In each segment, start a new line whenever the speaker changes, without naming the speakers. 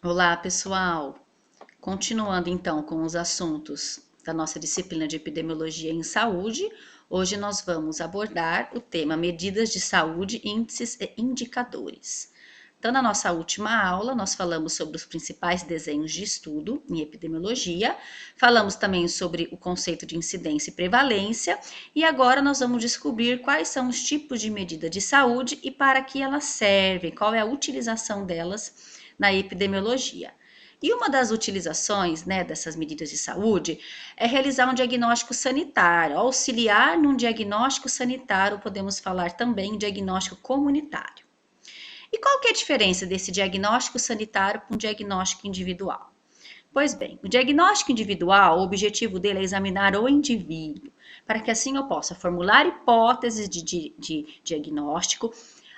Olá, pessoal! Continuando então com os assuntos da nossa disciplina de epidemiologia em saúde, hoje nós vamos abordar o tema medidas de saúde, índices e indicadores. Então, na nossa última aula, nós falamos sobre os principais desenhos de estudo em epidemiologia, falamos também sobre o conceito de incidência e prevalência, e agora nós vamos descobrir quais são os tipos de medida de saúde e para que elas servem, qual é a utilização delas na epidemiologia. E uma das utilizações, né, dessas medidas de saúde é realizar um diagnóstico sanitário, auxiliar num diagnóstico sanitário, podemos falar também em diagnóstico comunitário. E qual que é a diferença desse diagnóstico sanitário para um diagnóstico individual? Pois bem, o diagnóstico individual, o objetivo dele é examinar o indivíduo, para que assim eu possa formular hipóteses de diagnóstico,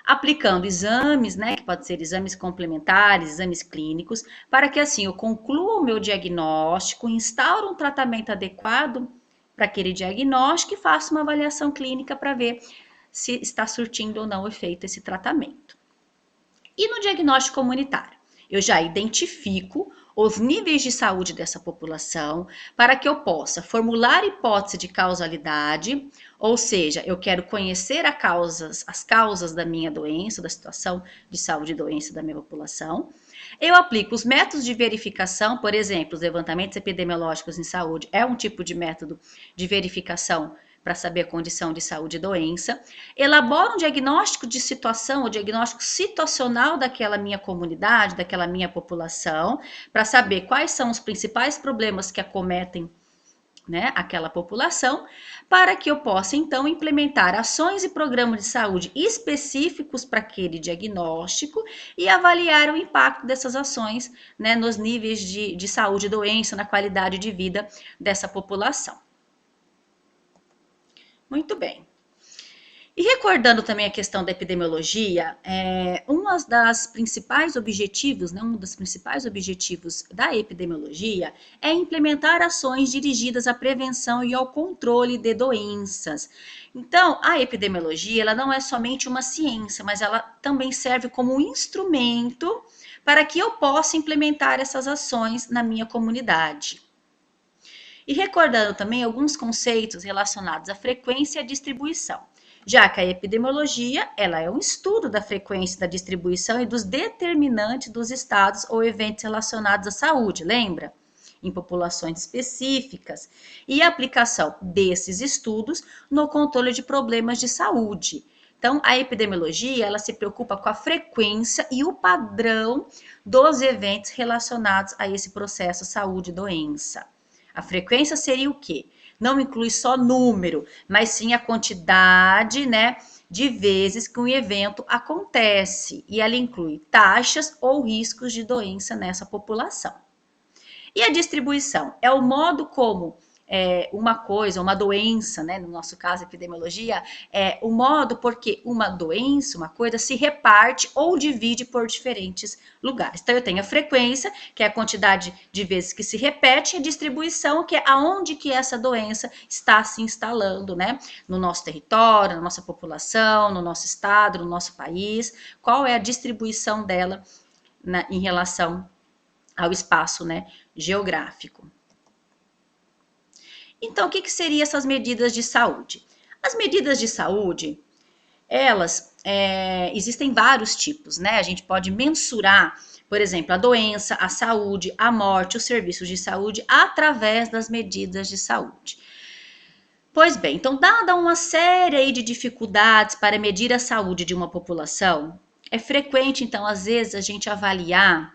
aplicando exames, né, que pode ser exames complementares, exames clínicos, para que assim eu conclua o meu diagnóstico, instaure um tratamento adequado para aquele diagnóstico e faça uma avaliação clínica para ver se está surtindo ou não efeito esse tratamento. E no diagnóstico comunitário? Eu já identifico os níveis de saúde dessa população para que eu possa formular hipótese de causalidade, ou seja, eu quero conhecer as causas da minha doença, da situação de saúde e doença da minha população. Eu aplico os métodos de verificação, por exemplo, os levantamentos epidemiológicos em saúde é um tipo de método de verificação para saber a condição de saúde e doença, elabora um diagnóstico de situação, o diagnóstico situacional daquela minha comunidade, daquela minha população, para saber quais são os principais problemas que acometem, né, aquela população, para que eu possa então implementar ações e programas de saúde específicos para aquele diagnóstico e avaliar o impacto dessas ações, né, nos níveis de saúde e doença, na qualidade de vida dessa população. Muito bem. E recordando também a questão da epidemiologia, um dos principais objetivos da epidemiologia é implementar ações dirigidas à prevenção e ao controle de doenças. Então, a epidemiologia, ela não é somente uma ciência, mas ela também serve como um instrumento para que eu possa implementar essas ações na minha comunidade. E recordando também alguns conceitos relacionados à frequência e à distribuição, já que a epidemiologia ela é um estudo da frequência, da distribuição e dos determinantes dos estados ou eventos relacionados à saúde, lembra? Em populações específicas, e a aplicação desses estudos no controle de problemas de saúde. Então, a epidemiologia, ela se preocupa com a frequência e o padrão dos eventos relacionados a esse processo saúde e doença. A frequência seria o quê? Não inclui só número, mas sim a quantidade, né, de vezes que um evento acontece. E ela inclui taxas ou riscos de doença nessa população. E a distribuição é o modo como uma coisa, uma doença, né, no nosso caso, epidemiologia, é o modo porque uma doença, uma coisa, se reparte ou divide por diferentes lugares. Então, eu tenho a frequência, que é a quantidade de vezes que se repete, e a distribuição, que é aonde que essa doença está se instalando, né, no nosso território, na nossa população, no nosso estado, no nosso país, qual é a distribuição dela em relação ao espaço, né, geográfico. Então, o que seriam essas medidas de saúde? As medidas de saúde, elas existem vários tipos, né? A gente pode mensurar, por exemplo, a doença, a saúde, a morte, os serviços de saúde através das medidas de saúde. Pois bem, então, dada uma série aí de dificuldades para medir a saúde de uma população, é frequente, então, às vezes, a gente avaliar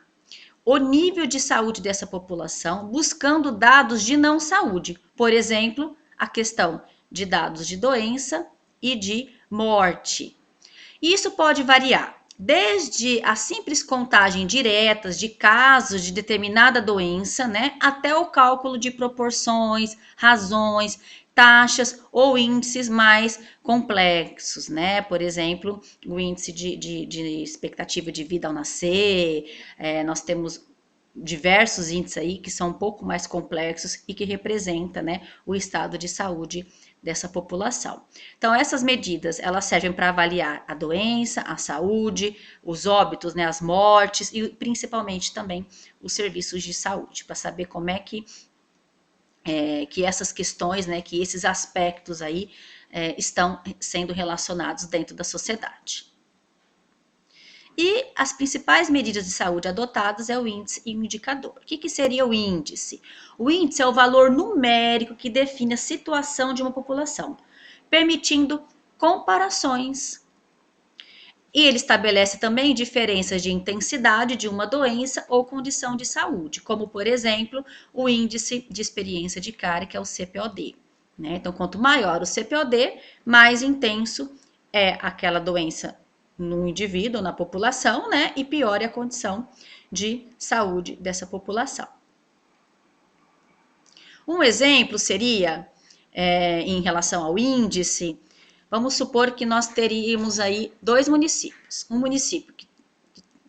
o nível de saúde dessa população, buscando dados de não saúde. Por exemplo, a questão de dados de doença e de morte. Isso pode variar, desde a simples contagem diretas de casos de determinada doença, né, até o cálculo de proporções, razões, taxas ou índices mais complexos, né? Por exemplo, o índice de expectativa de vida ao nascer, nós temos diversos índices aí que são um pouco mais complexos e que representa, né, o estado de saúde dessa população. Então, essas medidas, elas servem para avaliar a doença, a saúde, os óbitos, né, as mortes e principalmente também os serviços de saúde, para saber como é que essas questões, né, que esses aspectos aí estão sendo relacionados dentro da sociedade. E as principais medidas de saúde adotadas é o índice e o indicador. O que seria o índice? O índice é o valor numérico que define a situação de uma população, permitindo comparações. E ele estabelece também diferenças de intensidade de uma doença ou condição de saúde, como, por exemplo, o índice de experiência de cárie, que é o CPOD. Né? Então, quanto maior o CPOD, mais intenso é aquela doença no indivíduo, na população, né? E pior é a condição de saúde dessa população. Um exemplo seria, em relação ao índice, vamos supor que nós teríamos aí 2 municípios. Um município que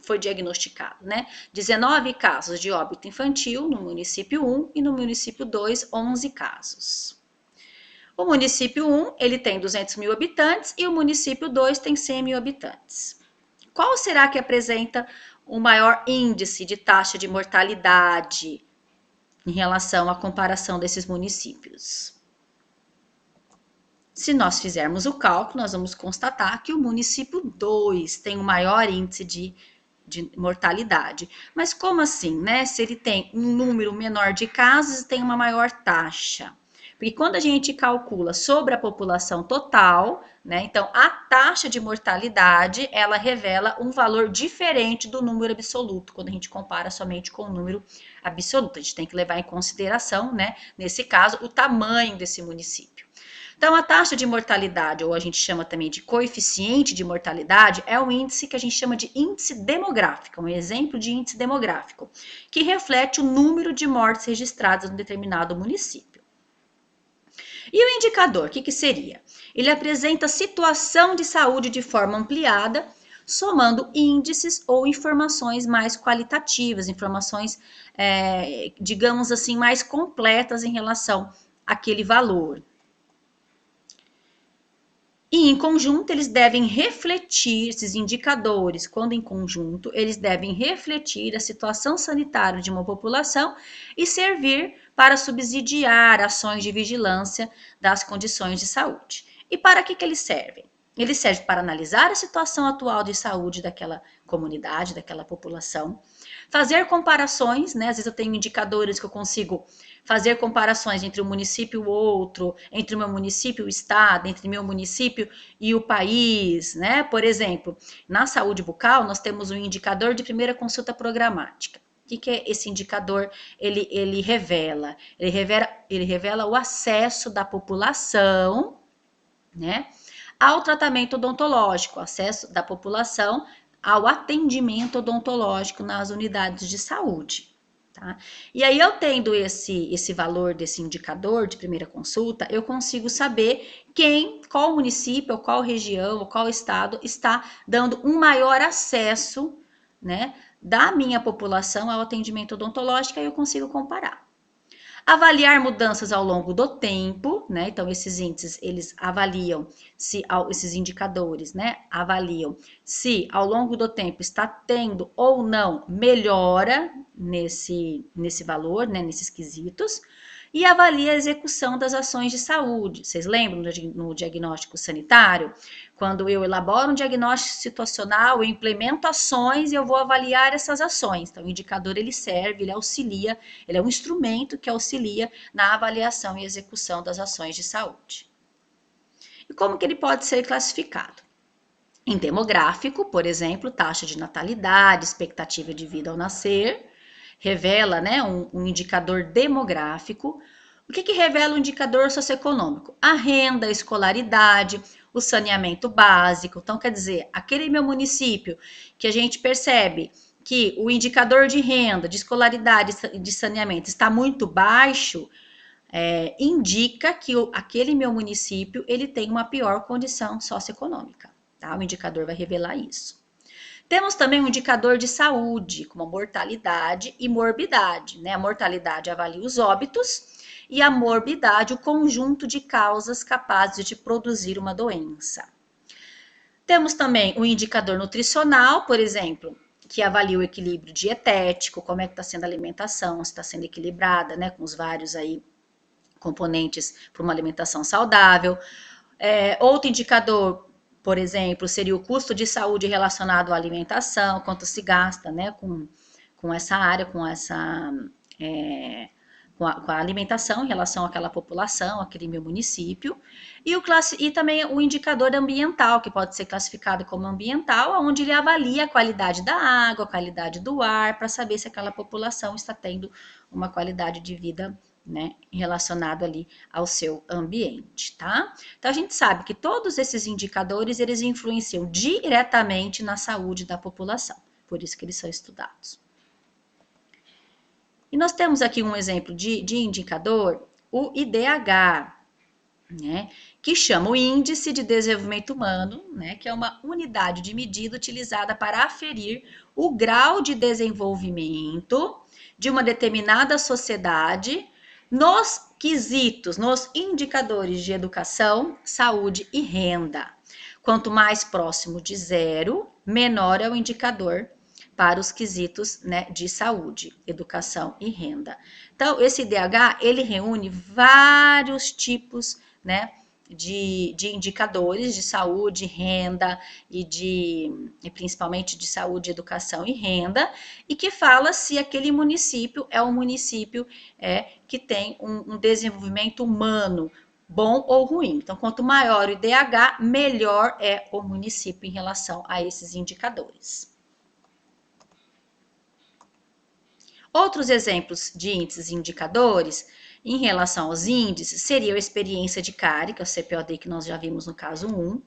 foi diagnosticado, né? 19 casos de óbito infantil no município 1 e no município 2, 11 casos. O município 1, ele tem 200 mil habitantes e o município 2 tem 100 mil habitantes. Qual será que apresenta o maior índice de taxa de mortalidade em relação à comparação desses municípios? Se nós fizermos o cálculo, nós vamos constatar que o município 2 tem o maior índice de mortalidade. Mas como assim, né? Se ele tem um número menor de casos, tem uma maior taxa. Porque quando a gente calcula sobre a população total, né? Então, a taxa de mortalidade, ela revela um valor diferente do número absoluto, quando a gente compara somente com o número absoluto. A gente tem que levar em consideração, né? Nesse caso, o tamanho desse município. Então, a taxa de mortalidade, ou a gente chama também de coeficiente de mortalidade, é um índice que a gente chama de índice demográfico, um exemplo de índice demográfico, que reflete o número de mortes registradas em determinado município. E o indicador, o que seria? Ele apresenta a situação de saúde de forma ampliada, somando índices ou informações mais qualitativas, informações, digamos assim, mais completas em relação àquele valor. E em conjunto, eles devem refletir, esses indicadores, quando em conjunto, eles devem refletir a situação sanitária de uma população e servir para subsidiar ações de vigilância das condições de saúde. E para que eles servem? Eles servem para analisar a situação atual de saúde daquela comunidade, daquela população, fazer comparações, né? Às vezes eu tenho indicadores que eu consigo fazer comparações entre um município e outro, entre o meu município e o estado, entre meu município e o país, né? Por exemplo, na saúde bucal, nós temos um indicador de primeira consulta programática. O que é esse indicador? Ele revela o acesso da população, né, ao tratamento odontológico, acesso da população ao atendimento odontológico nas unidades de saúde. Tá? E aí, eu tendo esse valor desse indicador de primeira consulta, eu consigo saber qual município, ou qual região, ou qual estado está dando um maior acesso, né, da minha população ao atendimento odontológico, e eu consigo comparar. Avaliar mudanças ao longo do tempo, né? Então, esses índices, eles avaliam esses indicadores, né? Avaliam se ao longo do tempo está tendo ou não melhora nesse valor, né? Nesses quesitos. E avalia a execução das ações de saúde. Vocês lembram no diagnóstico sanitário? Quando eu elaboro um diagnóstico situacional, eu implemento ações e eu vou avaliar essas ações. Então, o indicador, ele serve, ele auxilia, ele é um instrumento que auxilia na avaliação e execução das ações de saúde. E como que ele pode ser classificado? Em demográfico, por exemplo, taxa de natalidade, expectativa de vida ao nascer, revela, né, um indicador demográfico. O que revela o indicador socioeconômico? A renda, a escolaridade, o saneamento básico. Então, quer dizer, aquele meu município que a gente percebe que o indicador de renda, de escolaridade e de saneamento está muito baixo, indica que aquele meu município ele tem uma pior condição socioeconômica. Tá? O indicador vai revelar isso. Temos também um indicador de saúde, como a mortalidade e morbidade. Né? A mortalidade avalia os óbitos e a morbidade, o conjunto de causas capazes de produzir uma doença. Temos também o indicador nutricional, por exemplo, que avalia o equilíbrio dietético, como é que está sendo a alimentação, se está sendo equilibrada, né, com os vários aí componentes para uma alimentação saudável. Outro indicador, por exemplo, seria o custo de saúde relacionado à alimentação, quanto se gasta, né, com essa área, com a alimentação em relação àquela população, aquele meu município, e também o indicador ambiental, que pode ser classificado como ambiental, onde ele avalia a qualidade da água, a qualidade do ar, para saber se aquela população está tendo uma qualidade de vida, né, relacionado ali ao seu ambiente, tá? Então a gente sabe que todos esses indicadores, eles influenciam diretamente na saúde da população, por isso que eles são estudados. E nós temos aqui um exemplo de indicador, o IDH, né, que chama o Índice de Desenvolvimento Humano, né, que é uma unidade de medida utilizada para aferir o grau de desenvolvimento de uma determinada sociedade nos quesitos, nos indicadores de educação, saúde e renda. Quanto mais próximo de zero, menor é o indicador para os quesitos, né, de saúde, educação e renda. Então, esse IDH, ele reúne vários tipos, né, de indicadores de saúde, renda e principalmente de saúde, educação e renda, e que fala se aquele município é um município que tem um desenvolvimento humano bom ou ruim. Então, quanto maior o IDH, melhor é o município em relação a esses indicadores. Outros exemplos de índices e indicadores em relação aos índices seria a experiência de cárie, que é o CPOD que nós já vimos no caso 1.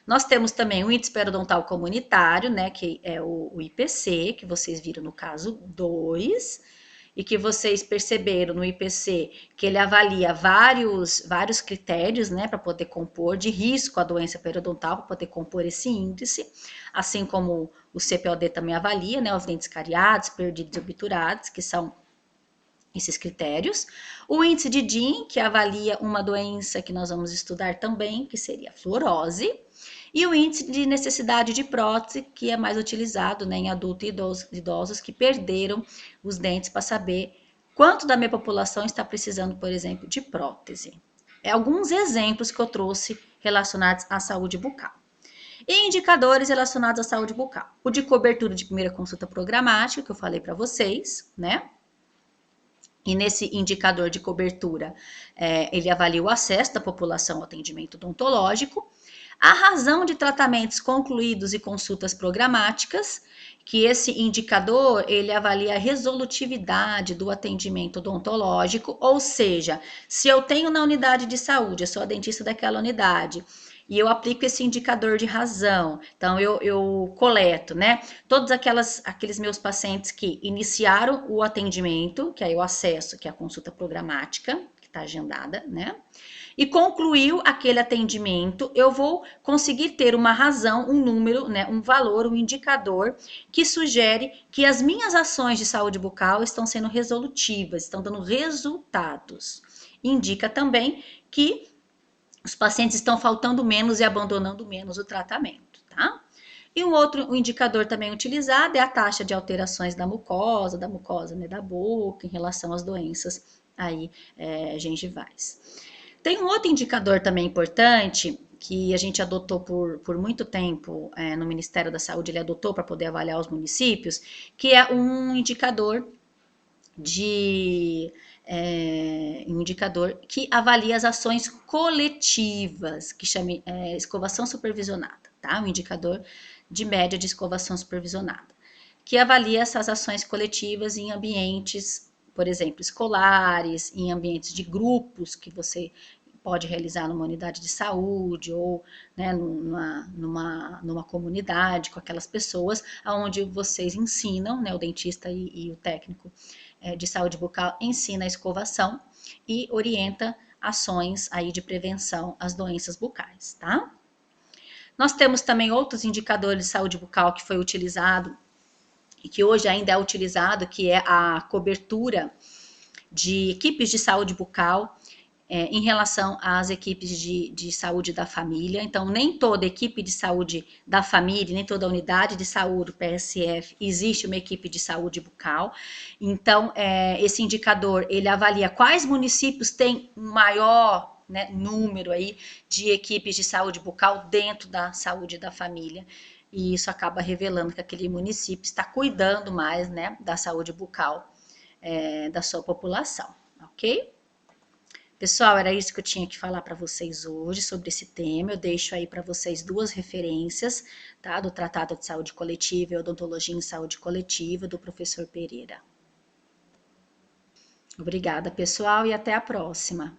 Nós temos também o índice periodontal comunitário, né, que é o IPC, que vocês viram no caso 2, e que vocês perceberam no IPC que ele avalia vários critérios, né, para poder compor, de risco à doença periodontal, para poder compor esse índice, assim como o CPOD também avalia, né, os dentes cariados, perdidos e obturados, que são esses critérios. O índice de DIN, que avalia uma doença que nós vamos estudar também, que seria a fluorose. E o índice de necessidade de prótese, que é mais utilizado, né, em adultos e idosos que perderam os dentes, para saber quanto da minha população está precisando, por exemplo, de prótese. Alguns exemplos que eu trouxe relacionados à saúde bucal. E indicadores relacionados à saúde bucal. O de cobertura de primeira consulta programática, que eu falei para vocês, né? E nesse indicador de cobertura, ele avalia o acesso da população ao atendimento odontológico, a razão de tratamentos concluídos e consultas programáticas, que esse indicador, ele avalia a resolutividade do atendimento odontológico, ou seja, se eu tenho na unidade de saúde, eu sou a dentista daquela unidade, e eu aplico esse indicador de razão. Então, eu coleto, né, todos aqueles meus pacientes que iniciaram o atendimento, que aí o acesso, que é a consulta programática, que está agendada, né, e concluiu aquele atendimento, eu vou conseguir ter uma razão, um número, né, um valor, um indicador que sugere que as minhas ações de saúde bucal estão sendo resolutivas, estão dando resultados. Indica também que os pacientes estão faltando menos e abandonando menos o tratamento, tá? E um outro indicador também utilizado é a taxa de alterações da mucosa, né, da boca, em relação às doenças aí, gengivais. Tem um outro indicador também importante que a gente adotou por muito tempo no Ministério da Saúde, ele adotou para poder avaliar os municípios, que é um indicador um indicador que avalia as ações coletivas, que chama escovação supervisionada, tá? Um indicador de média de escovação supervisionada, que avalia essas ações coletivas em ambientes, por exemplo, escolares, em ambientes de grupos que você pode realizar numa unidade de saúde ou, né, numa comunidade com aquelas pessoas, onde vocês ensinam, né, o dentista e o técnico de saúde bucal ensina a escovação e orienta ações aí de prevenção às doenças bucais, tá? Nós temos também outros indicadores de saúde bucal que foi utilizado e que hoje ainda é utilizado, que é a cobertura de equipes de saúde bucal em relação às equipes de saúde da família. Então, nem toda equipe de saúde da família, nem toda unidade de saúde, PSF, existe uma equipe de saúde bucal. Então, esse indicador, ele avalia quais municípios têm maior número aí de equipes de saúde bucal dentro da saúde da família. E isso acaba revelando que aquele município está cuidando mais, da saúde bucal da sua população, ok? Pessoal, era isso que eu tinha que falar para vocês hoje sobre esse tema. Eu deixo aí para vocês 2 referências, tá? Do Tratado de Saúde Coletiva e Odontologia em Saúde Coletiva, do professor Pereira. Obrigada, pessoal, e até a próxima.